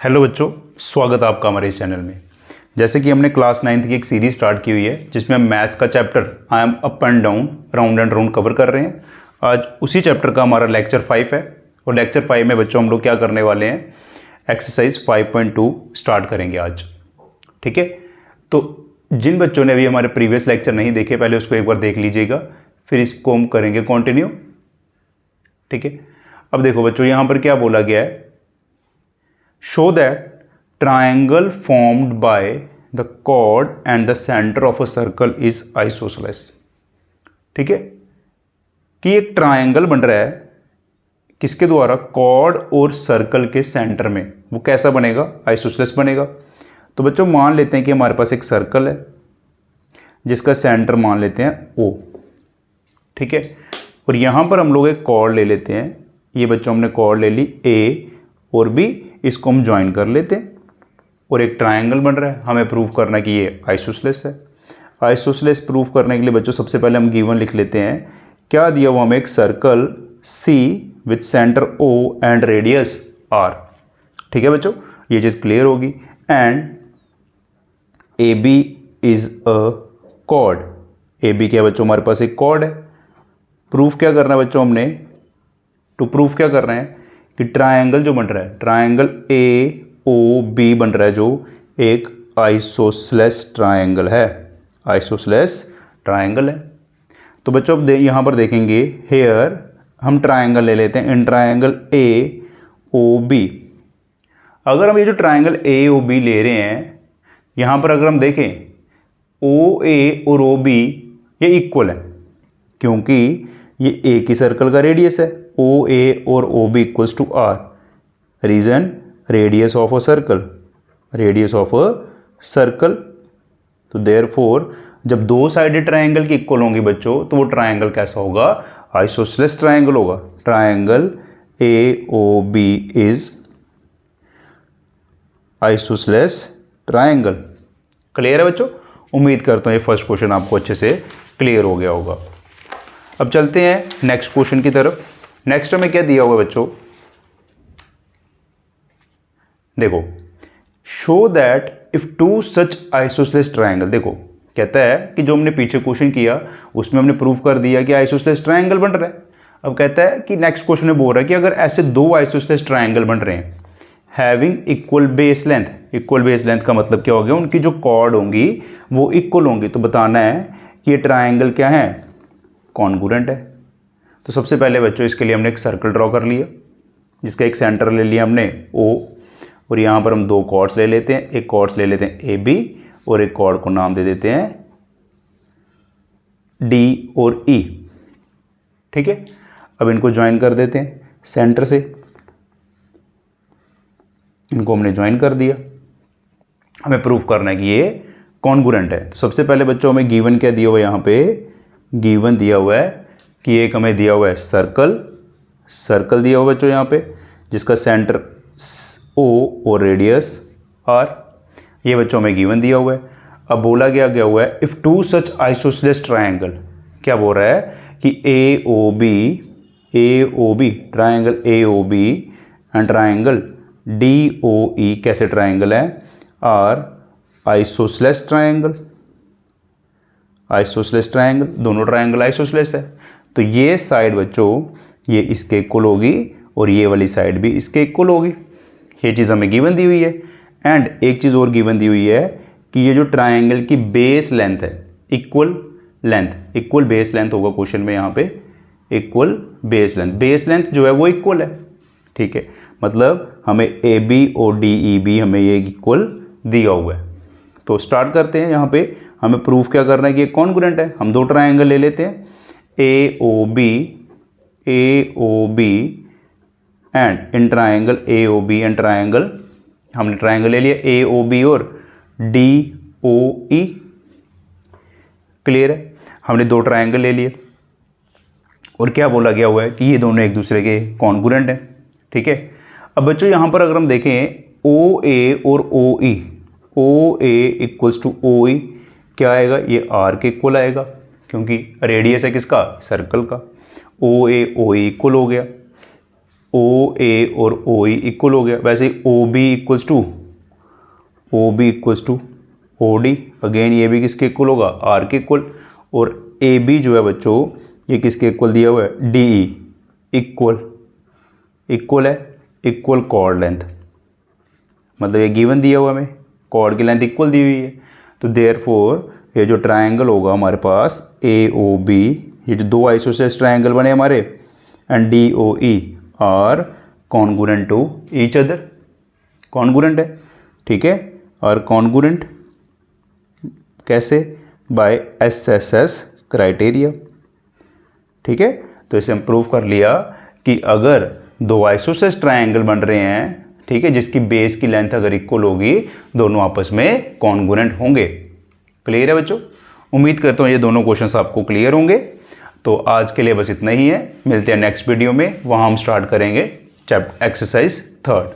Hello बच्चों, स्वागत है आपका हमारे इस चैनल में। जैसे कि हमने क्लास 9th की एक सीरीज स्टार्ट की हुई है जिसमें हम मैथ्स का chapter I am up and down round and round cover कर रहे हैं। आज उसी चैप्टर का हमारा लेक्चर 5 है और लेक्चर 5 में बच्चों हम लोग क्या करने वाले हैं, एक्सरसाइज 5.2 स्टार्ट करेंगे आज। ठीक है, तो जिन बच्चों ने अभी हमारे प्रीवियस लेक्चर नहीं देखे पहले उसको एक बार देख लीजिएगा, फिर इसको हम करेंगे कंटिन्यू। ठीक है, अब देखो बच्चों यहाँ पर क्या बोला गया है, show that triangle formed by the chord and the center of a circle is isosceles। ठीक है, कि एक ट्रायंगल बन रहा है किसके द्वारा, कॉर्ड और सर्कल के सेंटर में। वो कैसा बनेगा, आइसोसेलेस बनेगा। तो बच्चों मान लेते हैं कि हमारे पास एक सर्कल है जिसका सेंटर मान लेते हैं O। ठीक है, और यहां पर हम लोग एक कॉर्ड ले लेते हैं। ये बच्चों हमने कॉर्ड ले ली A और B, इसको हम ज्वाइन कर लेते हैं और एक ट्रायंगल बन रहा है। हमें प्रूव करना है कि ये आइसोसेलेस है। आइसोसेलेस प्रूव करने के लिए बच्चों सबसे पहले हम गिवन लिख लेते हैं। क्या दिया हुआ हमें, एक circle C with centre O and radius R। ठीक है बच्चों, ये चीज़ क्लियर होगी। And AB is a cord. AB क्या बच्चों, हमारे पास एक कॉर्ड है। प्रूफ क्या करना है बच्चों, हमने टू प्रूफ क्या कर रहे हैं कि ट्रायंगल जो बन रहा है, ट्रायंगल AOB बन रहा है जो एक आइसोसेलेस ट्रायंगल है, आइसोसेलेस ट्रायंगल है। तो बच्चों अब यहाँ पर देखेंगे, हेयर हम ट्रायंगल ले लेते हैं इन ट्रायंगल AOB। अगर हम ये जो ट्रायंगल AOB ले रहे हैं, यहाँ पर अगर हम देखें OA और OB ये इक्वल है क्योंकि ये एक ही सर्कल का रेडियस है। OA और OB equals to R। Reason, radius of a circle, radius of a circle. तो देयरफॉर जब दो साइडेड ट्रायंगल की इक्वल होंगी बच्चों, तो वो ट्रायंगल कैसा होगा, आइसोसेलेस ट्रायंगल होगा। Triangle AOB is isosceles triangle. Clear है बच्चों? उम्मीद करता हूँ ये फर्स्ट क्वेश्चन आपको अच्छे से क्लियर हो गया होगा। अब चलते हैं नेक्स्ट क्वेश्चन की तरफ। नेक्स्ट में क्या दिया हुआ है बच्चों, देखो, show that if two such isosceles triangle. देखो कहता है कि जो हमने पीछे क्वेश्चन किया उसमें हमने प्रूव कर दिया कि आइसोसेलेस ट्रायंगल बन रहा है। अब कहता है कि नेक्स्ट क्वेश्चन में बोल रहा है कि अगर ऐसे दो आइसोसेलेस ट्रायंगल बन रहे हैं having equal base length. Equal base length का मतलब क्या हो गया, उनकी जो कॉर्ड होंगी वो इक्वल होंगी। तो बताना है कि ये ट्रायंगल क्या है, कॉन्ग्रुएंट है। तो सबसे पहले बच्चों इसके लिए हमने एक सर्कल ड्रॉ कर लिया जिसका एक सेंटर ले लिया हमने O, और यहाँ पर हम दो कॉर्ड्स ले लेते हैं। एक कॉर्ड्स ले लेते हैं AB और एक कॉर्ड को नाम दे देते हैं D और E। ठीक है, अब इनको ज्वाइन कर देते हैं सेंटर से। इनको हमने ज्वाइन कर दिया। हमें प्रूफ करना है कि ये कॉन्ग्रुएंट है। तो सबसे पहले बच्चों हमें गिवन क्या दिया हुआ है, यहाँ पे गिवन दिया हुआ है कि एक हमें दिया हुआ है सर्कल, सर्कल दिया हुआ बच्चों यहाँ पे जिसका सेंटर O और रेडियस R। ये बच्चों हमें गिवन दिया हुआ है। अब बोला गया हुआ है if two such isosceles triangle. क्या बोल रहा है कि AOB triangle AOB and triangle DOE कैसे ट्रायंगल है, are isosceles triangle. Isosceles triangle, दोनों ट्रायंगल आइसोसेलेस है। तो ये साइड बच्चों ये इसके इक्वल होगी और ये वाली साइड भी इसके इक्वल होगी। ये चीज़ हमें गिवन दी हुई है। एंड एक चीज़ और गिवन दी हुई है कि ये जो ट्रायंगल की बेस लेंथ है, equal length, equal base length होगा क्वेश्चन में यहाँ पे, equal base length. Base length जो है वो इक्वल है। ठीक है, मतलब हमें AB और DEB हमें ये इक्वल दिया हुआ है। तो स्टार्ट करते हैं। यहाँ पे हमें प्रूफ क्या करना है कि ये कॉन्ग्रुएंट है। हम दो ट्रायंगल ले लेते हैं AOB and in triangle AOB and triangle, हमने ट्रायंगल ले लिया AOB और DOE। क्लियर है, हमने दो ट्रायंगल ले लिए और क्या बोला गया हुआ है कि ये दोनों एक दूसरे के कॉन्ग्रुएंट हैं। ठीक है, अब बच्चों यहाँ पर अगर हम देखें OA और OE, OA equals to OE क्या आएगा, ये R के इक्वल आएगा क्योंकि रेडियस है किसका, सर्कल का। OA OE इक्वल हो गया। ओ ए और ओ ई इक्वल हो गया, वैसे ही O B equals to O D, again ये भी किसके इक्वल होगा, आर के इक्वल, और ए बी जो है बच्चों ये किसके इक्वल दिया हुआ है, डी ई इक्वल है इक्वल कॉर्ड लेंथ, मतलब ये गिवन दिया हुआ हमें, कॉर्ड की लेंथ इक्वल दी हुई है, तो देयरफॉर ये जो ट्रायंगल होगा हमारे पास ए ओ बी, ये जो दो आइसोसेलेस ट्रायंगल बने हमारे, and D O E are congruent to each other, congruent है, ठीक है, और कॉन्ग्रुएंट कैसे, बाय SSS क्राइटेरिया, ठीक है। तो इसे हम प्रूव कर लिया कि अगर दो आइसोसेलेस ट्रायंगल बन रहे हैं, ठीक है, जिसकी बेस की लेंथ अगर इक्वल होगी, दोनों आपस में कॉन्ग्रुएंट होंगे। क्लियर है बच्चों, उम्मीद करता हूँ ये दोनों क्वेश्चंस आपको क्लियर होंगे। तो आज के लिए बस इतना ही है, मिलते हैं नेक्स्ट वीडियो में, वहाँ हम स्टार्ट करेंगे एक्सरसाइज 3।